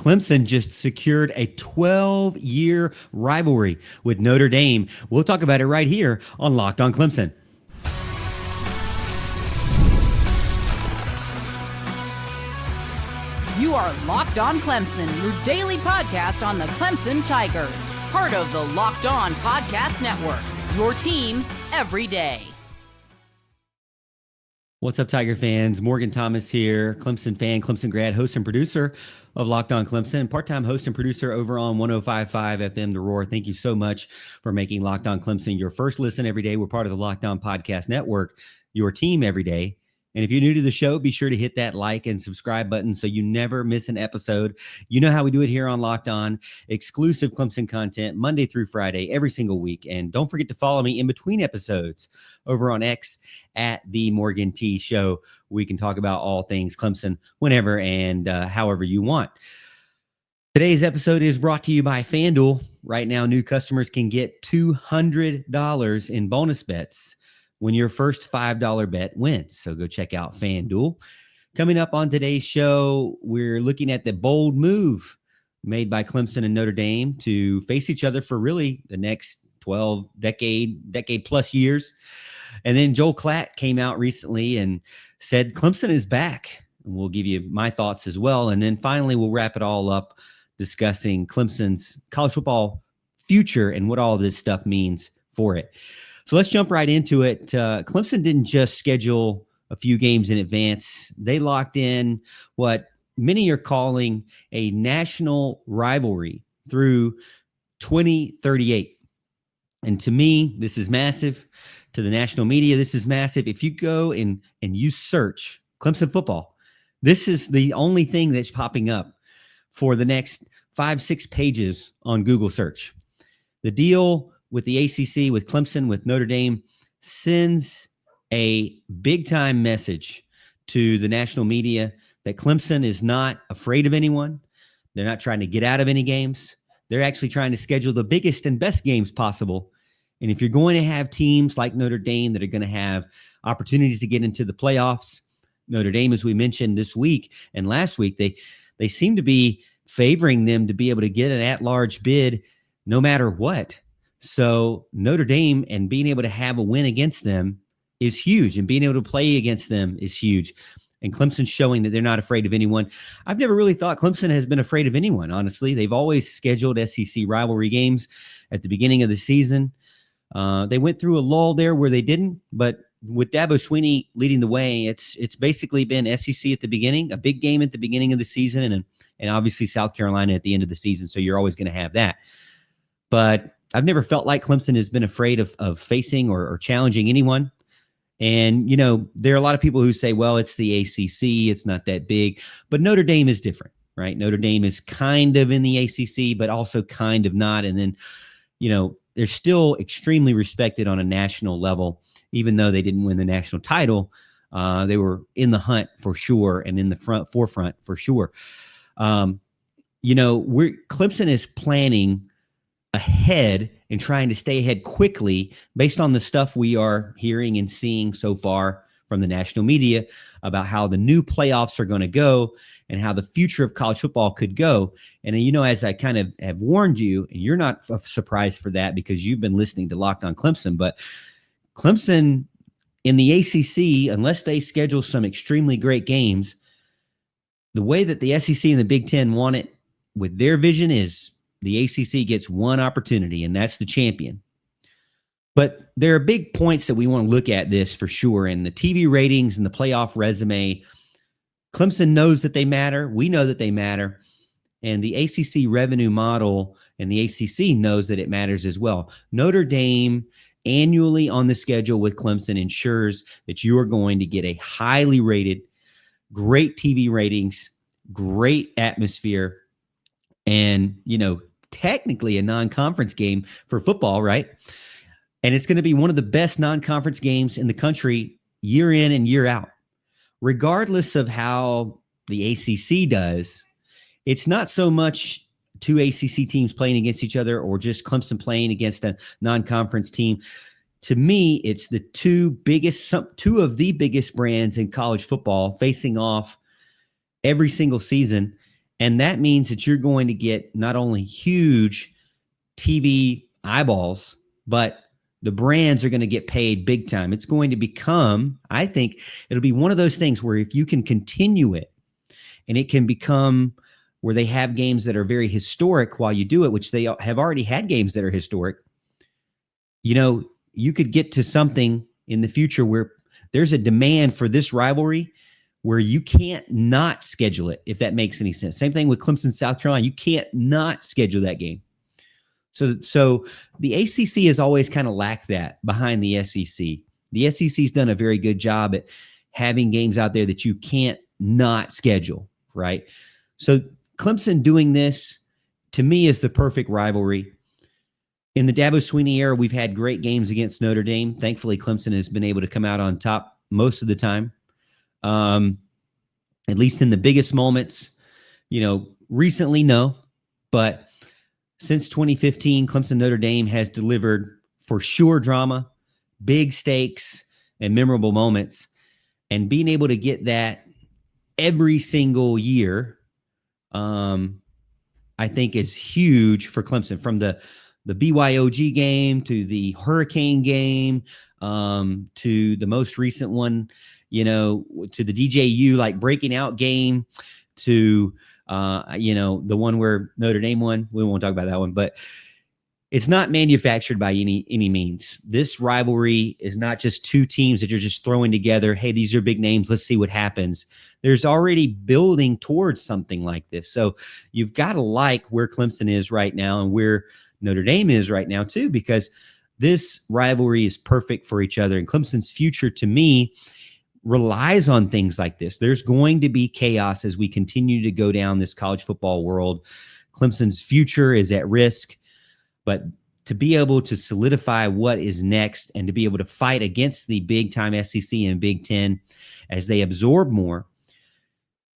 Clemson just secured a 12-year rivalry with Notre Dame. We'll talk about it right here on Locked On Clemson. You are Locked On Clemson, your daily podcast on the Clemson Tigers. Part of the Locked On Podcast Network, your team every day. What's up, Tiger fans? Morgan Thomas here, Clemson fan, Clemson grad, host and producer of Locked On Clemson, and part-time host and producer over on 105.5 FM The Roar. Thank you so much for making Locked On Clemson your first listen every day. We're part of the Locked On Podcast Network, your team every day. And if you're new to the show, be sure to hit that like and subscribe button so you never miss an episode. You know how we do it here on Locked On. Exclusive Clemson content Monday through Friday, every single week. And don't forget to follow me in between episodes over on X at The Morgan T Show. We can talk about all things Clemson whenever and however you want. Today's episode is brought to you by FanDuel. Right now, new customers can get $200 in bonus bets when your first $5 bet wins. So go check out FanDuel. Coming up on today's show, we're looking at the bold move made by Clemson and Notre Dame to face each other for really the next 12 decade plus years. And then Joel Klatt came out recently and said Clemson is back. And we'll give you my thoughts as well. And then finally, we'll wrap it all up discussing Clemson's college football future and what all this stuff means for it. So let's jump right into it. Clemson didn't just schedule a few games in advance. They locked in what many are calling a national rivalry through 2038. And to me, this is massive. To the national media, this is massive. If you go and you search Clemson football, this is the only thing that's popping up for the next 5-6 pages on Google search. The deal with the ACC, with Clemson, with Notre Dame, sends a big-time message to the national media that Clemson is not afraid of anyone. They're not trying to get out of any games. They're actually trying to schedule the biggest and best games possible. And if you're going to have teams like Notre Dame that are going to have opportunities to get into the playoffs, Notre Dame, as we mentioned this week and last week, they seem to be favoring them to be able to get an at-large bid no matter what. So Notre Dame and being able to have a win against them is huge, and being able to play against them is huge. And Clemson's showing that they're not afraid of anyone. I've never really thought Clemson has been afraid of anyone, honestly. They've always scheduled SEC rivalry games at the beginning of the season. They went through a lull there where they didn't, but with Dabo Swinney leading the way, it's basically been SEC at the beginning, a big game at the beginning of the season, and obviously South Carolina at the end of the season. So you're always going to have that. But I've never felt like Clemson has been afraid of facing or challenging anyone. And, you know, there are a lot of people who say, well, it's the ACC, it's not that big. But Notre Dame is different, right? Notre Dame is kind of in the ACC, but also kind of not. And then, you know, they're still extremely respected on a national level, even though they didn't win the national title. They were in the hunt for sure and in the forefront for sure. You know, Clemson is planning ahead and trying to stay ahead quickly based on the stuff we are hearing and seeing so far from the national media about how the new playoffs are going to go and how the future of college football could go. And, you know, as I kind of have warned you, and you're not surprised for that because you've been listening to Locked On Clemson, but Clemson in the ACC, unless they schedule some extremely great games, the way that the SEC and the Big Ten want it with their vision is the ACC gets one opportunity, and that's the champion. But there are big points that we want to look at this for sure. And the TV ratings and the playoff resume, Clemson knows that they matter. We know that they matter. And the ACC revenue model and the ACC knows that it matters as well. Notre Dame annually on the schedule with Clemson ensures that you are going to get a highly rated, great TV ratings, great atmosphere, and, you know, technically a non-conference game for football, right? And it's going to be one of the best non-conference games in the country year in and year out. Regardless of how the ACC does, it's not so much two ACC teams playing against each other or just Clemson playing against a non-conference team. To me, it's the two of the biggest brands in college football facing off every single season. And that means that you're going to get not only huge TV eyeballs, but the brands are going to get paid big time. It's going to become, I think, it'll be one of those things where if you can continue it and it can become where they have games that are very historic while you do it, which they have already had games that are historic, you could get to something in the future where there's a demand for this rivalry where you can't not schedule it, if that makes any sense. Same thing with Clemson, South Carolina. You can't not schedule that game. So the ACC has always kind of lacked that behind the SEC. The SEC's done a very good job at having games out there that you can't not schedule, right? So Clemson doing this, to me, is the perfect rivalry. In the Dabo Swinney era, we've had great games against Notre Dame. Thankfully, Clemson has been able to come out on top most of the time, at least in the biggest moments. Recently, no, but since 2015, Clemson Notre Dame has delivered for sure drama, big stakes, and memorable moments. And being able to get that every single year, I think is huge for Clemson. From the BYOG game to the Hurricane game, to the most recent one, to the DJU like breaking out game, to the one where Notre Dame won. We won't talk about that one, but it's not manufactured by any means. This rivalry is not just two teams that you're just throwing together. Hey, these are big names. Let's see what happens. There's already building towards something like this. So you've got to like where Clemson is right now and where Notre Dame is right now too, because this rivalry is perfect for each other. And Clemson's future, to me, relies on things like this. There's going to be chaos as we continue to go down this college football world. Clemson's future is at risk, but to be able to solidify what is next and to be able to fight against the big time SEC and Big Ten as they absorb more,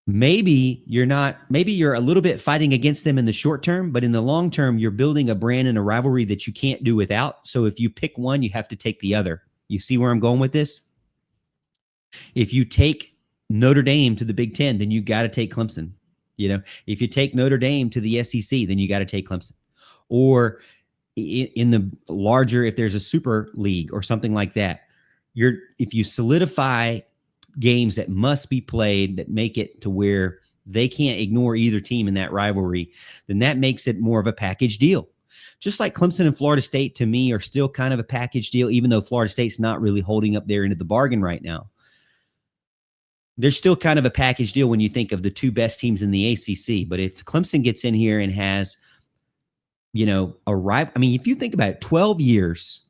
maybe you're a little bit fighting against them in the short term, but in the long term, you're building a brand and a rivalry that you can't do without. So if you pick one, you have to take the other. You see where I'm going with this? If you take Notre Dame to the Big Ten, then you got to take Clemson. If you take Notre Dame to the SEC, then you got to take Clemson. Or in the larger, if there's a super league or something like that, if you solidify games that must be played that make it to where they can't ignore either team in that rivalry, then that makes it more of a package deal. Just like Clemson and Florida State, to me, are still kind of a package deal, even though Florida State's not really holding up their end of the bargain right now. There's still kind of a package deal when you think of the two best teams in the ACC. But if Clemson gets in here and has, if you think about it, 12 years,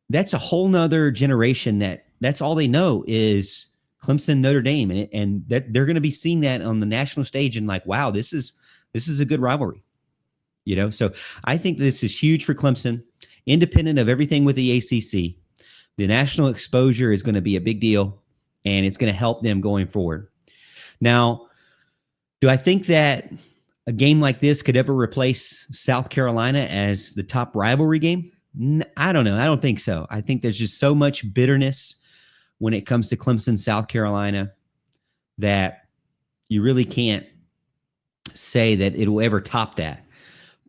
that's a whole nother generation that's all they know is Clemson, Notre Dame. And that they're going to be seeing that on the national stage and like, wow, this is a good rivalry. So I think this is huge for Clemson, independent of everything with the ACC. The national exposure is going to be a big deal, and it's going to help them going forward. Now, do I think that a game like this could ever replace South Carolina as the top rivalry game? I don't know. I don't think so. I think there's just so much bitterness when it comes to Clemson, South Carolina, that you really can't say that it will ever top that.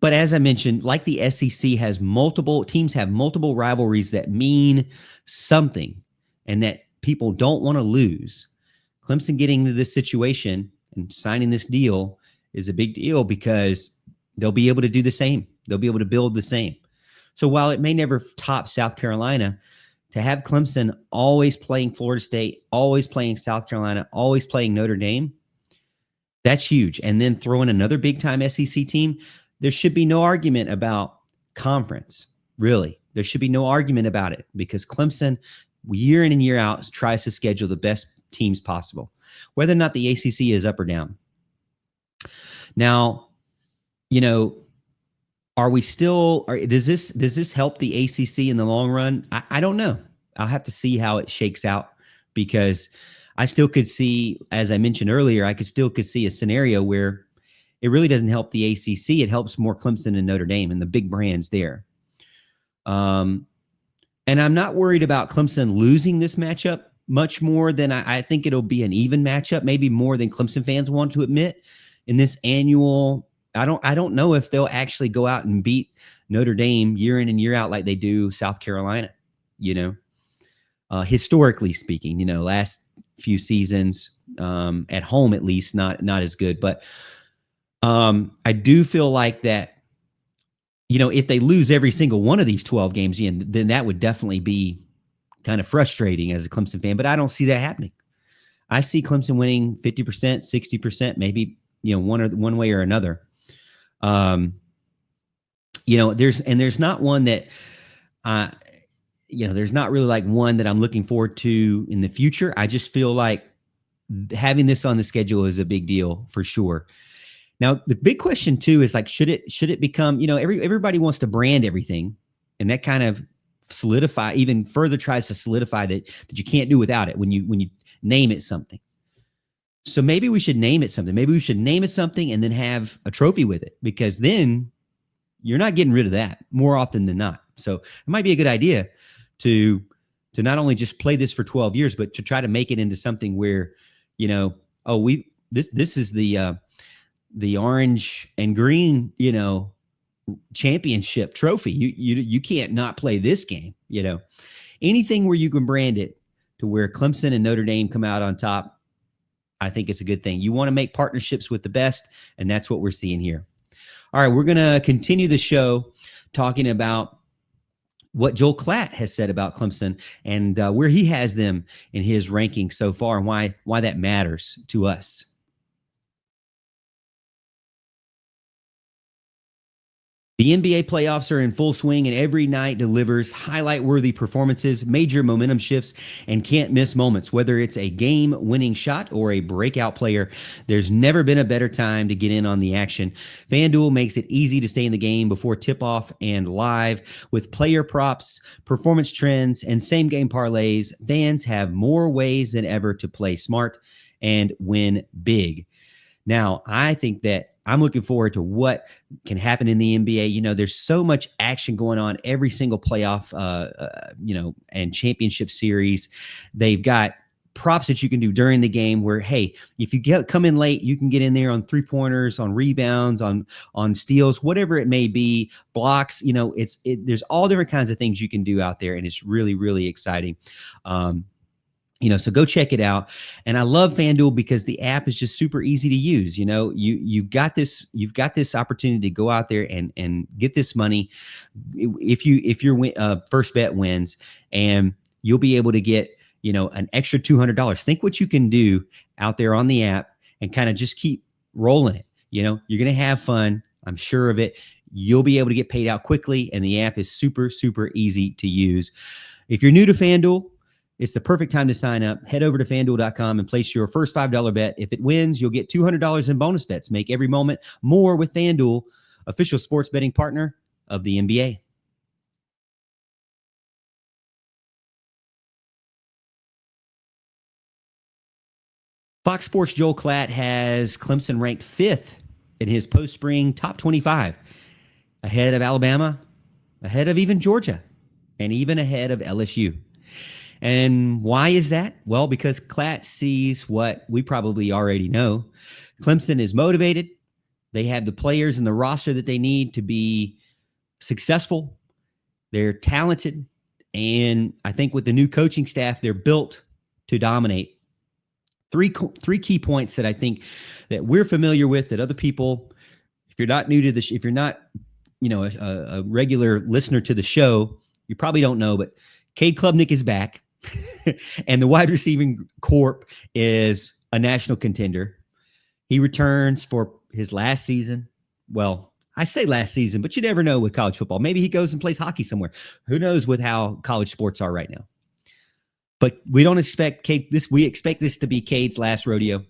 But as I mentioned, like the SEC has multiple rivalries that mean something and that people don't want to lose. Clemson getting into this situation and signing this deal is a big deal because they'll be able to do the same. They'll be able to build the same. So while it may never top South Carolina, to have Clemson always playing Florida State, always playing South Carolina, always playing Notre Dame, that's huge. And then throw in another big-time SEC team, there should be no argument about conference, really. There should be no argument about it because Clemson, year in and year out, tries to schedule the best teams possible, whether or not the ACC is up or down. Now, does this help the ACC in the long run? I don't know. I'll have to see how it shakes out because I still could see, as I mentioned earlier, I could see a scenario where it really doesn't help the ACC. It helps more Clemson and Notre Dame and the big brands there. And I'm not worried about Clemson losing this matchup much more than I think it'll be an even matchup, maybe more than Clemson fans want to admit. in this annual. I don't know if they'll actually go out and beat Notre Dame year in and year out like they do South Carolina. Historically speaking, last few seasons at home at least not as good. But I do feel like that. If they lose every single one of these 12 games, then that would definitely be kind of frustrating as a Clemson fan. But I don't see that happening. I see Clemson winning 50%, 60%, maybe one way or another. There's not one that, there's not really like one that I'm looking forward to in the future. I just feel like having this on the schedule is a big deal for sure. Now, the big question too is like, should it become, everybody wants to brand everything, and that kind of even further tries to solidify that you can't do without it when you name it something. So maybe we should name it something. Maybe we should name it something and then have a trophy with it, because then you're not getting rid of that more often than not. So it might be a good idea to not only just play this for 12 years, but to try to make it into something where, this is the orange and green, championship trophy. You can't not play this game, anything where you can brand it to where Clemson and Notre Dame come out on top. I think it's a good thing. You want to make partnerships with the best, and that's what we're seeing here. All right, we're going to continue the show talking about what Joel Klatt has said about Clemson and where he has them in his rankings so far, and why that matters to us. The NBA playoffs are in full swing, and every night delivers highlight-worthy performances, major momentum shifts, and can't-miss moments. Whether it's a game-winning shot or a breakout player, there's never been a better time to get in on the action. FanDuel makes it easy to stay in the game before tip-off and live. With player props, performance trends, and same-game parlays, fans have more ways than ever to play smart and win big. Now, I think that I'm looking forward to what can happen in the NBA. There's so much action going on every single playoff, and championship series. They've got props that you can do during the game where, hey, if you come in late, you can get in there on 3-pointers, on rebounds, on steals, whatever it may be, blocks. There's all different kinds of things you can do out there, and it's really, really exciting. So go check it out. And I love FanDuel because the app is just super easy to use. You've got this opportunity to go out there and get this money. If your first bet wins, and you'll be able to get, an extra $200. Think what you can do out there on the app and kind of just keep rolling it. You're going to have fun. I'm sure of it. You'll be able to get paid out quickly, and the app is super, super easy to use. If you're new to FanDuel, it's the perfect time to sign up. Head over to FanDuel.com and place your first $5 bet. If it wins, you'll get $200 in bonus bets. Make every moment more with FanDuel, official sports betting partner of the NBA. Fox Sports Joel Klatt has Clemson ranked 5th in his post-spring top 25, ahead of Alabama, ahead of even Georgia, and even ahead of LSU. And why is that? Well, because Klatt sees what we probably already know. Clemson is motivated. They have the players and the roster that they need to be successful. They're talented. And I think with the new coaching staff, they're built to dominate. Three key points that I think that we're familiar with, that other people, if you're not new to this, if you're not, a regular listener to the show, you probably don't know, but Cade Klubnik is back. And the wide receiving corps is a national contender. He returns for his last season. Well, I say last season, but you never know with college football. Maybe he goes and plays hockey somewhere. Who knows with how college sports are right now. But we don't expect Cade we expect this to be Cade's last rodeo.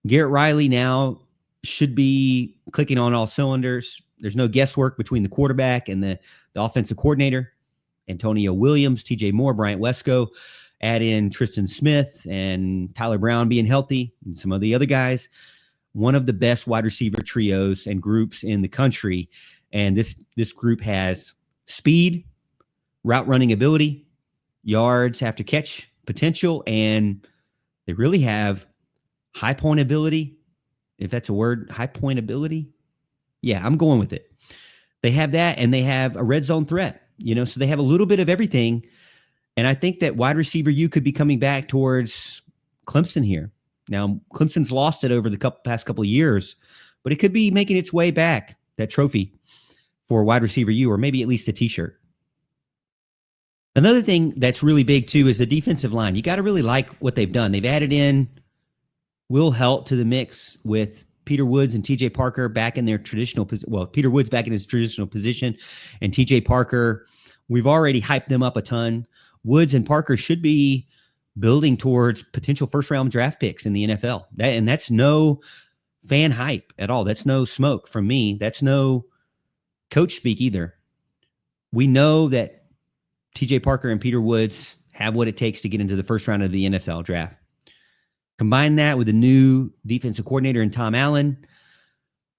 Garrett Riley now should be clicking on all cylinders. There's no guesswork between the quarterback and the offensive coordinator. Antonio Williams, TJ Moore, Bryant Wesco, add in Tristan Smith and Tyler Brown being healthy, and some of the other guys. One of the best wide receiver trios and groups in the country. And this group has speed, route running ability, yards after catch potential, and they really have high point ability if that's a word, high point ability. Yeah, I'm going with it. They have that, and they have a red zone threat, so they have a little bit of everything. And I think that wide receiver U could be coming back towards Clemson here. Now, Clemson's lost it over the past couple of years, but it could be making its way back, that trophy for wide receiver U, or maybe at least a t-shirt. Another thing that's really big too is the defensive line. You got to really like what they've done. They've added in Will Helt to the mix with Peter Woods and TJ Parker back in their traditional position. Well, Peter Woods back in his traditional position, and TJ Parker, we've already hyped them up a ton. Woods and Parker should be building towards potential first-round draft picks in the NFL. And that's no fan hype at all. That's no smoke from me. That's no coach speak either. We know that TJ Parker and Peter Woods have what it takes to get into the first round of the NFL draft. Combine that with a new defensive coordinator in Tom Allen,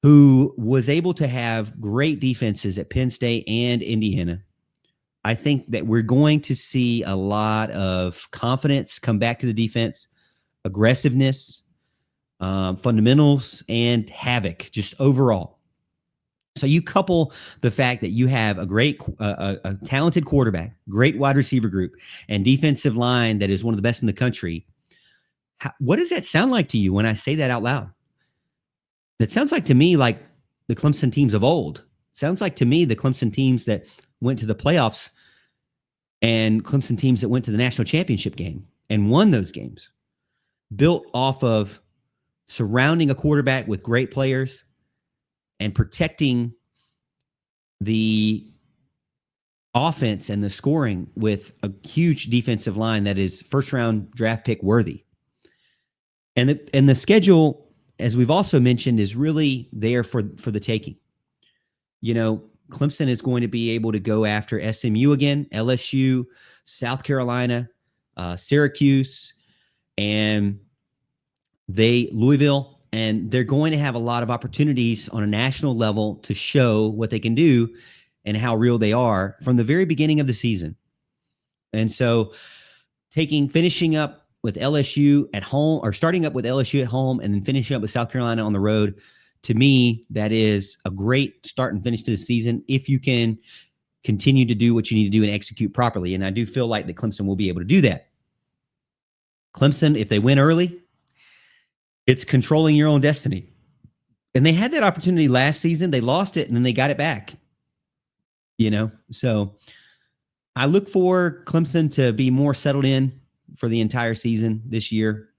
who was able to have great defenses at Penn State and Indiana. I think that we're going to see a lot of confidence come back to the defense, aggressiveness, fundamentals, and havoc just overall. So you couple the fact that you have a talented quarterback, great wide receiver group, and defensive line that is one of the best in the country. What does that sound like to you when I say that out loud? That sounds like to me like the Clemson teams of old. Sounds like to me the Clemson teams that went to the playoffs and Clemson teams that went to the national championship game and won those games, built off of surrounding a quarterback with great players and protecting the offense and the scoring with a huge defensive line that is first-round draft pick worthy. And the schedule, as we've also mentioned, is really there for the taking. Clemson is going to be able to go after SMU again, LSU, South Carolina, Syracuse, and Louisville, and they're going to have a lot of opportunities on a national level to show what they can do and how real they are from the very beginning of the season. And so finishing up with LSU at home, or starting up with LSU at home and then finishing up with South Carolina on the road, to me, that is a great start and finish to the season if you can continue to do what you need to do and execute properly. And I do feel like that Clemson will be able to do that. Clemson, if they win early, it's controlling your own destiny. And they had that opportunity last season. They lost it and then they got it back. So I look for Clemson to be more settled in for the entire season this year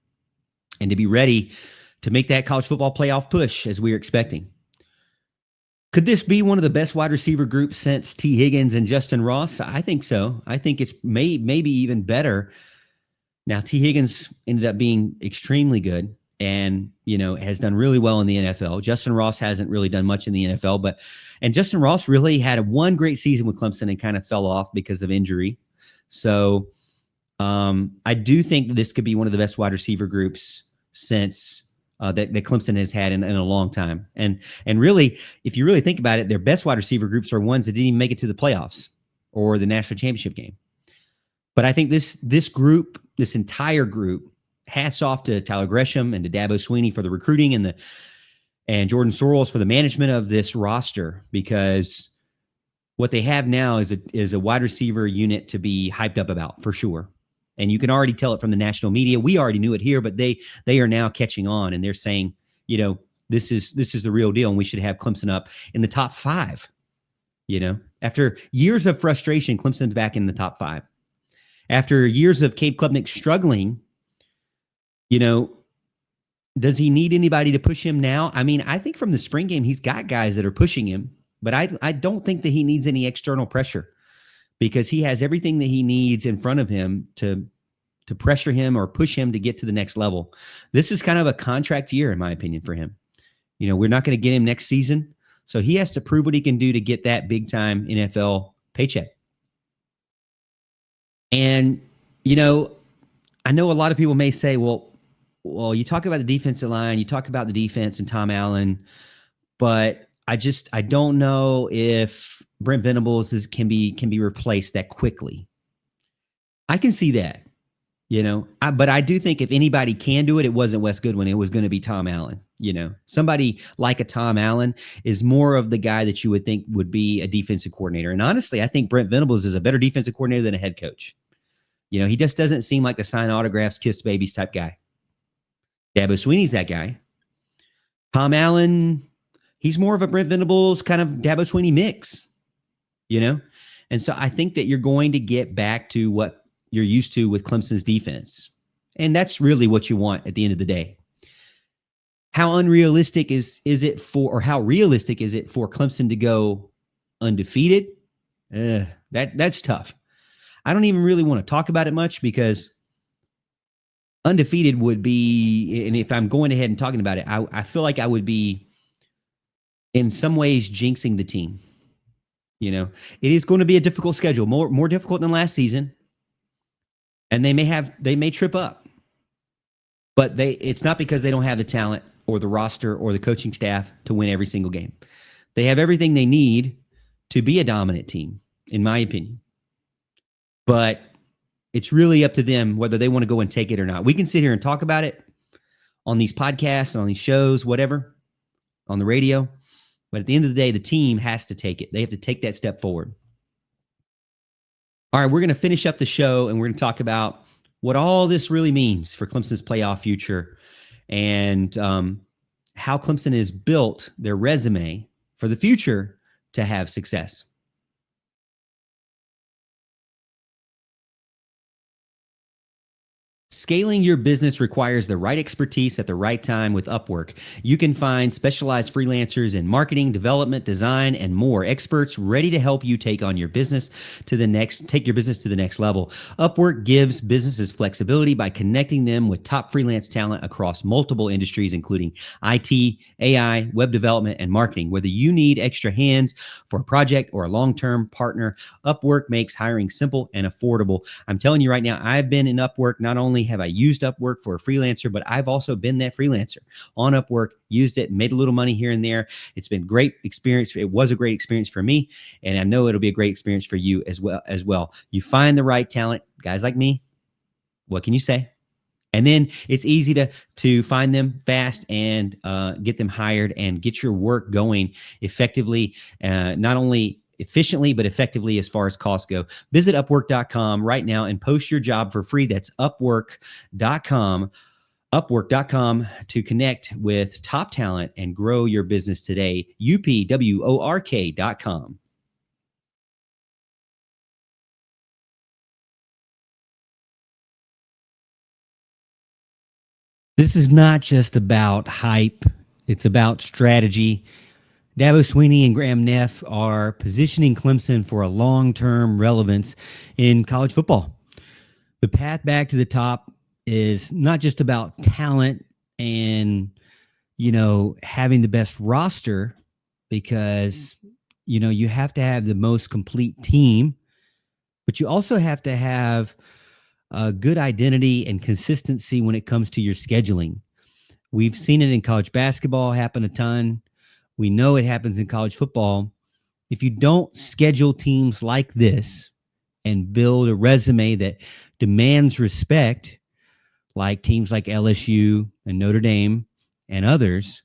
and to be ready to make that college football playoff push as we're expecting. Could this be one of the best wide receiver groups since T. Higgins and Justin Ross? I think so. I think it's maybe even better. Now, T. Higgins ended up being extremely good and, has done really well in the NFL. Justin Ross hasn't really done much in the NFL, and Justin Ross really had one great season with Clemson and kind of fell off because of injury. So I do think this could be one of the best wide receiver groups since that Clemson has had in a long time. And really, if you really think about it, their best wide receiver groups are ones that didn't even make it to the playoffs or the national championship game. But I think this group, this entire group, hats off to Tyler Gresham and to Dabo Swinney for the recruiting and Jordan Sorrells for the management of this roster, because what they have now is a wide receiver unit to be hyped up about for sure. And you can already tell it from the national media. We already knew it here, but they are now catching on, and they're saying, this is the real deal, and we should have Clemson up in the top 5. After years of frustration, Clemson's back in the top 5. After years of Cade Klubnik struggling, does he need anybody to push him now? I mean, I think from the spring game, he's got guys that are pushing him, but I don't think that he needs any external pressure, because he has everything that he needs in front of him to pressure him or push him to get to the next level. This is kind of a contract year, in my opinion, for him. We're not going to get him next season, so he has to prove what he can do to get that big-time NFL paycheck. And, I know a lot of people may say, well, you talk about the defensive line, you talk about the defense and Tom Allen, but I don't know if Brent Venables can be replaced that quickly. I can see that. But I do think if anybody can do it, it wasn't Wes Goodwin. It was going to be Tom Allen. Somebody like a Tom Allen is more of the guy that you would think would be a defensive coordinator. And honestly, I think Brent Venables is a better defensive coordinator than a head coach. He just doesn't seem like the sign autographs, kiss babies type guy. Dabo Swinney's that guy. Tom Allen, he's more of a Brent Venables kind of Dabo Swinney mix, And so I think that you're going to get back to what you're used to with Clemson's defense. And that's really what you want at the end of the day. How unrealistic is it for, or how realistic is it for Clemson to go undefeated? That's tough. I don't even really want to talk about it much because undefeated would be, and if I'm going ahead and talking about it, I feel like I would be in some ways jinxing the team. It is going to be a difficult schedule, more difficult than last season. And they may trip up, but it's not because they don't have the talent or the roster or the coaching staff to win every single game. They have everything they need to be a dominant team, in my opinion. But it's really up to them whether they want to go and take it or not. We can sit here and talk about it on these podcasts, on these shows, whatever, on the radio. But at the end of the day, the team has to take it. They have to take that step forward. All right, we're going to finish up the show, and we're going to talk about what all this really means for Clemson's playoff future and how Clemson has built their resume for the future to have success. Scaling your business requires the right expertise at the right time with Upwork. You can find specialized freelancers in marketing, development, design, and more. Experts ready to help you take your business to the next level. Upwork gives businesses flexibility by connecting them with top freelance talent across multiple industries, including IT, AI, web development, and marketing. Whether you need extra hands for a project or a long-term partner, Upwork makes hiring simple and affordable. I'm telling you right now, I've been in Upwork. Not only have I used Upwork for a freelancer, but I've also been that freelancer on Upwork, used it, made a little money here and there. It's been great experience. It was a great experience for me, and I know it'll be a great experience for you as well. You find the right talent, guys like me. What can you say? And then it's easy to find them fast and get them hired and get your work going effectively, not only efficiently, but effectively as far as costs go. Visit Upwork.com right now and post your job for free. That's Upwork.com. Upwork.com to connect with top talent and grow your business today. UPWORK.com. This is not just about hype. It's about strategy. Dabo Swinney and Graham Neff are positioning Clemson for a long-term relevance in college football. The path back to the top is not just about talent and, having the best roster, because, you have to have the most complete team, but you also have to have a good identity and consistency when it comes to your scheduling. We've seen it in college basketball happen a ton. We know it happens in college football. If you don't schedule teams like this and build a resume that demands respect, like teams like LSU and Notre Dame and others,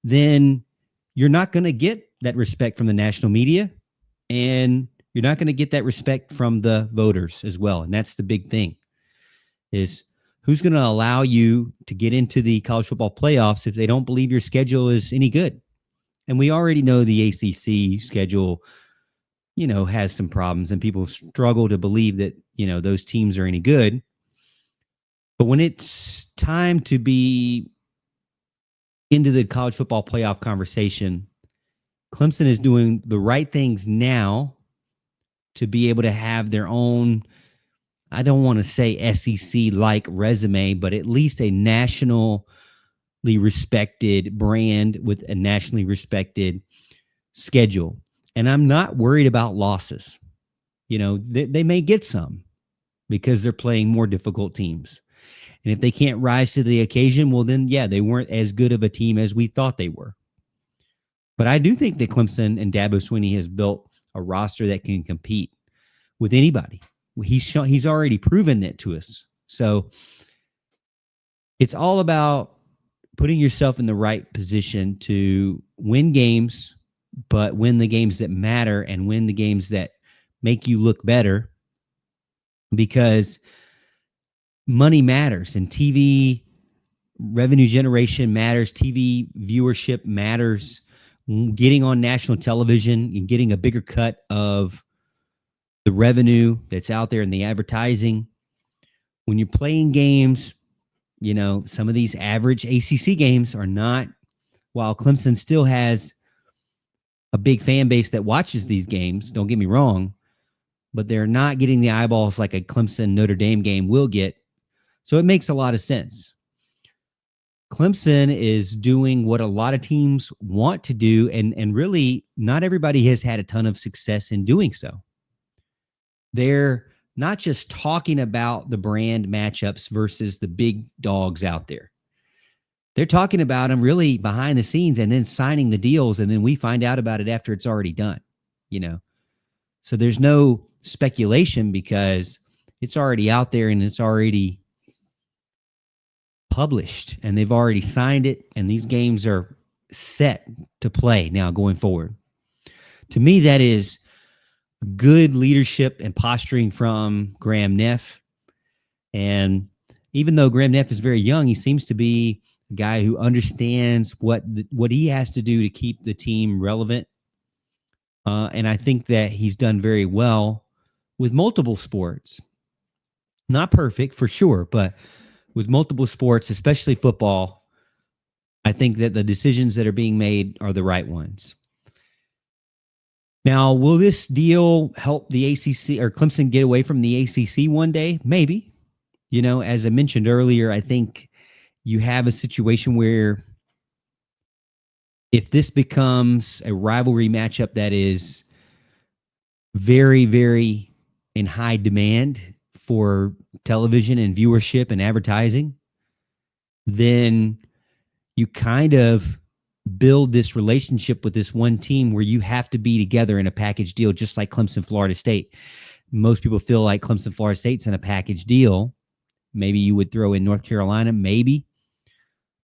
then you're not going to get that respect from the national media, and you're not going to get that respect from the voters as well. And that's the big thing, is who's going to allow you to get into the college football playoffs if they don't believe your schedule is any good? And we already know the ACC schedule, has some problems, and people struggle to believe that, those teams are any good. But when it's time to be into the college football playoff conversation, Clemson is doing the right things now to be able to have their own, I don't want to say SEC-like resume, but at least a nationally respected brand with a nationally respected schedule. And I'm not worried about losses. They may get some because they're playing more difficult teams. And if they can't rise to the occasion, well, then, yeah, they weren't as good of a team as we thought they were. But I do think that Clemson and Dabo Swinney has built a roster that can compete with anybody. He's already proven that to us So it's all about putting yourself in the right position to win games, but win the games that matter and win the games that make you look better, because money matters and TV revenue generation matters. TV viewership matters. Getting on national television and getting a bigger cut of the revenue that's out there in the advertising. When you're playing games, some of these average ACC games are not, while Clemson still has a big fan base that watches these games, don't get me wrong, but they're not getting the eyeballs like a Clemson Notre Dame game will get. So it makes a lot of sense. Clemson is doing what a lot of teams want to do, and really not everybody has had a ton of success in doing so. They're not just talking about the brand matchups versus the big dogs out there. They're talking about them really behind the scenes and then signing the deals, and then we find out about it after it's already done, So there's no speculation because it's already out there and it's already published and they've already signed it, and these games are set to play now going forward. To me, that is good leadership and posturing from Graham Neff. And even though Graham Neff is very young, he seems to be a guy who understands what he has to do to keep the team relevant. And I think that he's done very well with multiple sports. Not perfect for sure, but with multiple sports, especially football, I think that the decisions that are being made are the right ones. Now, will this deal help the ACC or Clemson get away from the ACC one day? Maybe. As I mentioned earlier, I think you have a situation where if this becomes a rivalry matchup that is very, very in high demand for television and viewership and advertising, then you kind of build this relationship with this one team where you have to be together in a package deal, just like Clemson, Florida State. Most people feel like Clemson, Florida State's in a package deal. Maybe you would throw in North Carolina, maybe.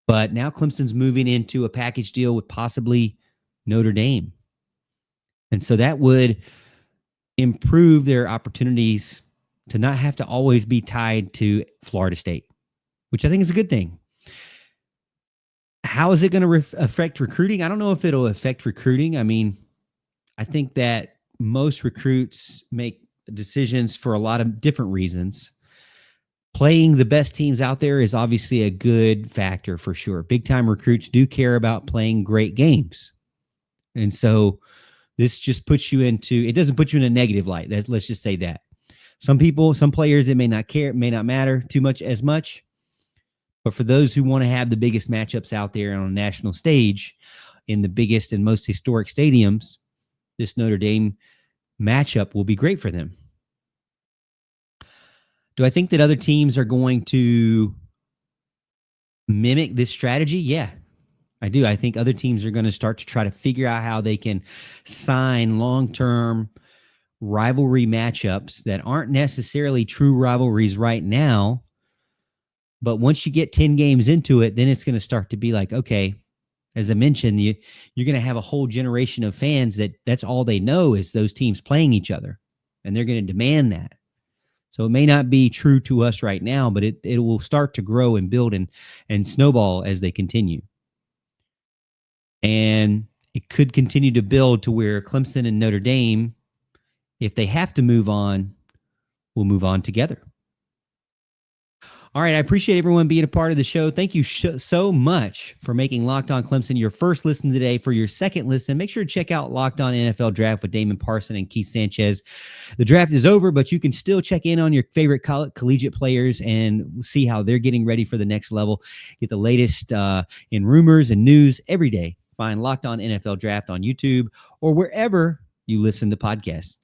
But now Clemson's moving into a package deal with possibly Notre Dame. And so that would improve their opportunities to not have to always be tied to Florida State, which I think is a good thing. How is it going to affect recruiting? I don't know if it'll affect recruiting. I mean, I think that most recruits make decisions for a lot of different reasons. Playing the best teams out there is obviously a good factor for sure. Big time recruits do care about playing great games. And so this just puts you it doesn't put you in a negative light. Let's just say that. Some players, it may not care, it may not matter too much as much. But for those who want to have the biggest matchups out there on a national stage in the biggest and most historic stadiums, this Notre Dame matchup will be great for them. Do I think that other teams are going to mimic this strategy? Yeah, I do. I think other teams are going to start to try to figure out how they can sign long-term rivalry matchups that aren't necessarily true rivalries right now. But once you get 10 games into it, then it's going to start to be like, okay, as I mentioned, you're going to have a whole generation of fans that's all they know is those teams playing each other. And they're going to demand that. So it may not be true to us right now, but it will start to grow and build and snowball as they continue. And it could continue to build to where Clemson and Notre Dame, if they have to move on, will move on together. All right, I appreciate everyone being a part of the show. Thank you so much for making Locked On Clemson your first listen today. For your second listen, make sure to check out Locked On NFL Draft with Damon Parson and Keith Sanchez. The draft is over, but you can still check in on your favorite collegiate players and see how they're getting ready for the next level. Get the latest in rumors and news every day. Find Locked On NFL Draft on YouTube or wherever you listen to podcasts.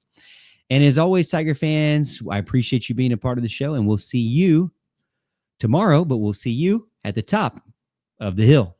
And as always, Tiger fans, I appreciate you being a part of the show, and we'll see you tomorrow, but we'll see you at the top of the hill.